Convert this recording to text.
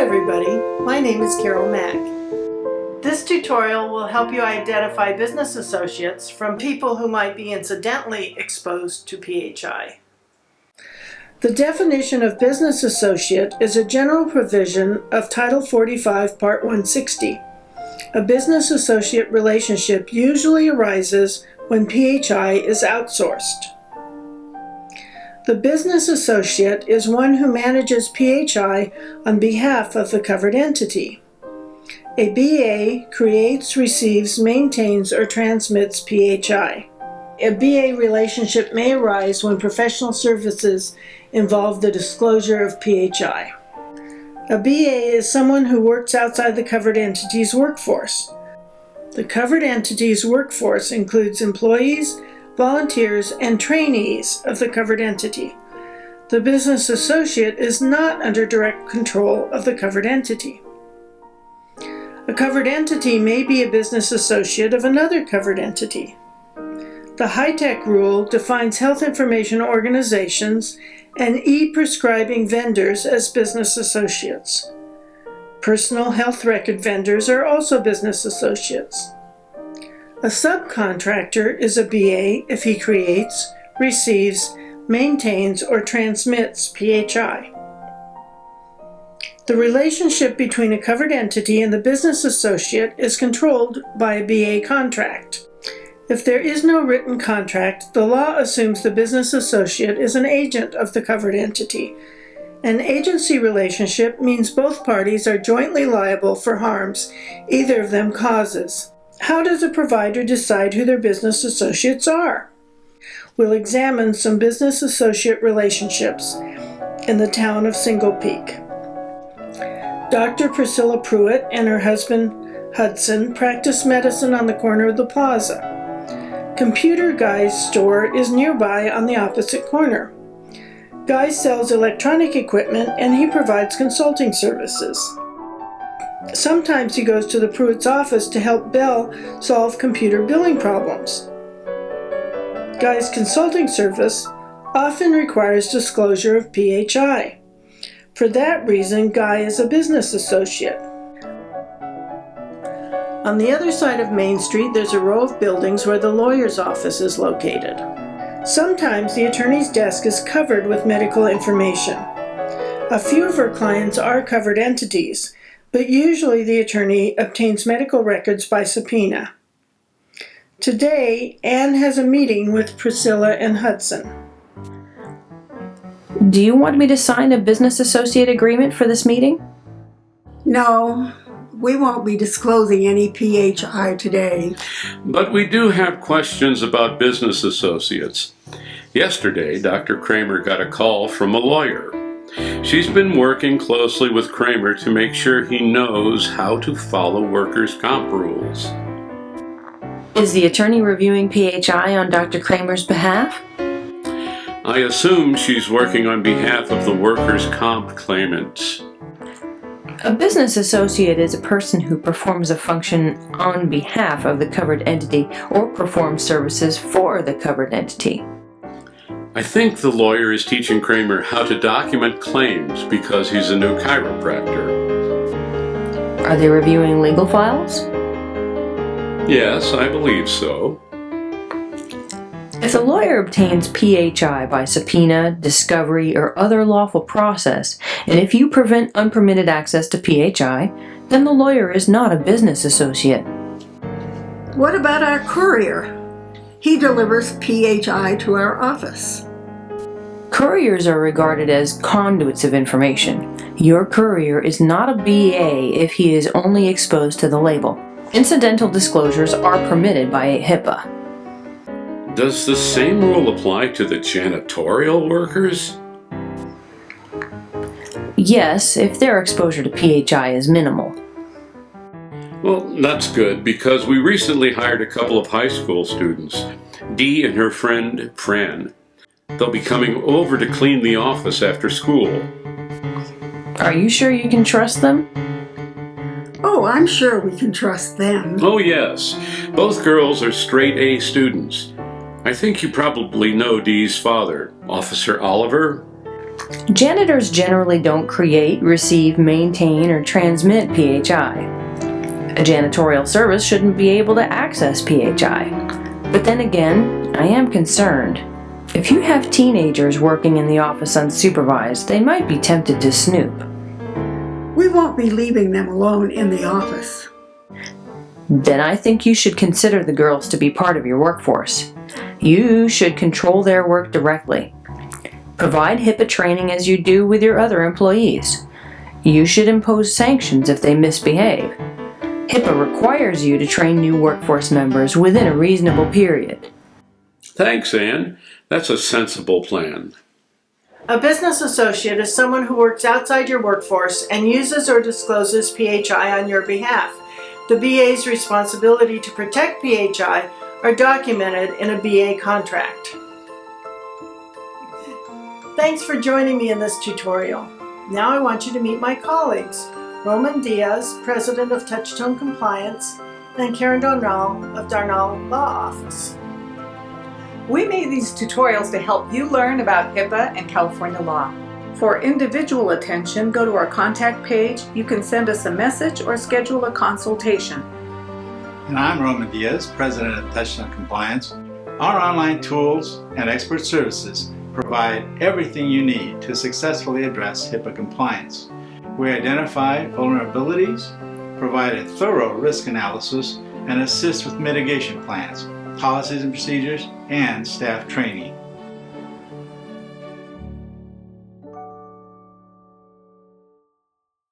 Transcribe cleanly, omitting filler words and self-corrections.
everybody, my name is Carol Mack. This tutorial will help you identify business associates from people who might be incidentally exposed to PHI. The definition of business associate is a general provision of Title 45, Part 160. A business associate relationship usually arises when PHI is outsourced. The business associate is one who manages PHI on behalf of the covered entity. A BA creates, receives, maintains, or transmits PHI. A BA relationship may arise when professional services involve the disclosure of PHI. A BA is someone who works outside the covered entity's workforce. The covered entity's workforce includes employees, volunteers, and trainees of the covered entity. The business associate is not under direct control of the covered entity. A covered entity may be a business associate of another covered entity. The HITECH rule defines health information organizations and e-prescribing vendors as business associates. Personal health record vendors are also business associates. A subcontractor is a BA if he creates, receives, maintains, or transmits PHI. The relationship between a covered entity and the business associate is controlled by a BA contract. If there is no written contract, the law assumes the business associate is an agent of the covered entity. An agency relationship means both parties are jointly liable for harms either of them causes. How does a provider decide who their business associates are? We'll examine some business associate relationships in the town of Single Peak. Dr. Priscilla Pruitt and her husband Hudson practice medicine on the corner of the plaza. Computer Guy's store is nearby on the opposite corner. Guy sells electronic equipment and he provides consulting services. Sometimes he goes to the Pruitt's office to help Bell solve computer billing problems. Guy's consulting service often requires disclosure of PHI. For that reason, Guy is a business associate. On the other side of Main Street, there's a row of buildings where the lawyer's office is located. Sometimes the attorney's desk is covered with medical information. A few of her clients are covered entities, but usually the attorney obtains medical records by subpoena. Today, Anne has a meeting with Priscilla and Hudson. Do you want me to sign a business associate agreement for this meeting? No, we won't be disclosing any PHI today. But we do have questions about business associates. Yesterday, Dr. Kramer got a call from a lawyer. She's been working closely with Kramer to make sure he knows how to follow workers' comp rules. Is the attorney reviewing PHI on Dr. Kramer's behalf? I assume she's working on behalf of the workers' comp claimants. A business associate is a person who performs a function on behalf of the covered entity or performs services for the covered entity. I think the lawyer is teaching Kramer how to document claims because he's a new chiropractor. Are they reviewing legal files? Yes, I believe so. If a lawyer obtains PHI by subpoena, discovery, or other lawful process, and if you prevent unpermitted access to PHI, then the lawyer is not a business associate. What about our courier? He delivers PHI to our office. Couriers are regarded as conduits of information. Your courier is not a BA if he is only exposed to the label. Incidental disclosures are permitted by HIPAA. Does the same rule apply to the janitorial workers? Yes, if their exposure to PHI is minimal. Well, that's good because we recently hired a couple of high school students, Dee and her friend Fran. They'll be coming over to clean the office after school. Are you sure you can trust them? Oh, I'm sure we can trust them. Oh yes, both girls are straight A students. I think you probably know Dee's father, Officer Oliver. Janitors generally don't create, receive, maintain, or transmit PHI. A janitorial service shouldn't be able to access PHI. But then again, I am concerned. If you have teenagers working in the office unsupervised, they might be tempted to snoop. We won't be leaving them alone in the office. Then I think you should consider the girls to be part of your workforce. You should control their work directly. Provide HIPAA training as you do with your other employees. You should impose sanctions if they misbehave. HIPAA requires you to train new workforce members within a reasonable period. Thanks, Ann. That's a sensible plan. A business associate is someone who works outside your workforce and uses or discloses PHI on your behalf. The BA's responsibility to protect PHI are documented in a BA contract. Thanks for joining me in this tutorial. Now I want you to meet my colleagues, Roman Diaz, President of Touchstone Compliance, and Karen Darnall of Darnall Law Office. We made these tutorials to help you learn about HIPAA and California law. For individual attention, go to our contact page. You can send us a message or schedule a consultation. And I'm Roman Diaz, President of Touchstone Compliance. Our online tools and expert services provide everything you need to successfully address HIPAA compliance. We identify vulnerabilities, provide a thorough risk analysis, and assist with mitigation plans, policies and procedures, and staff training.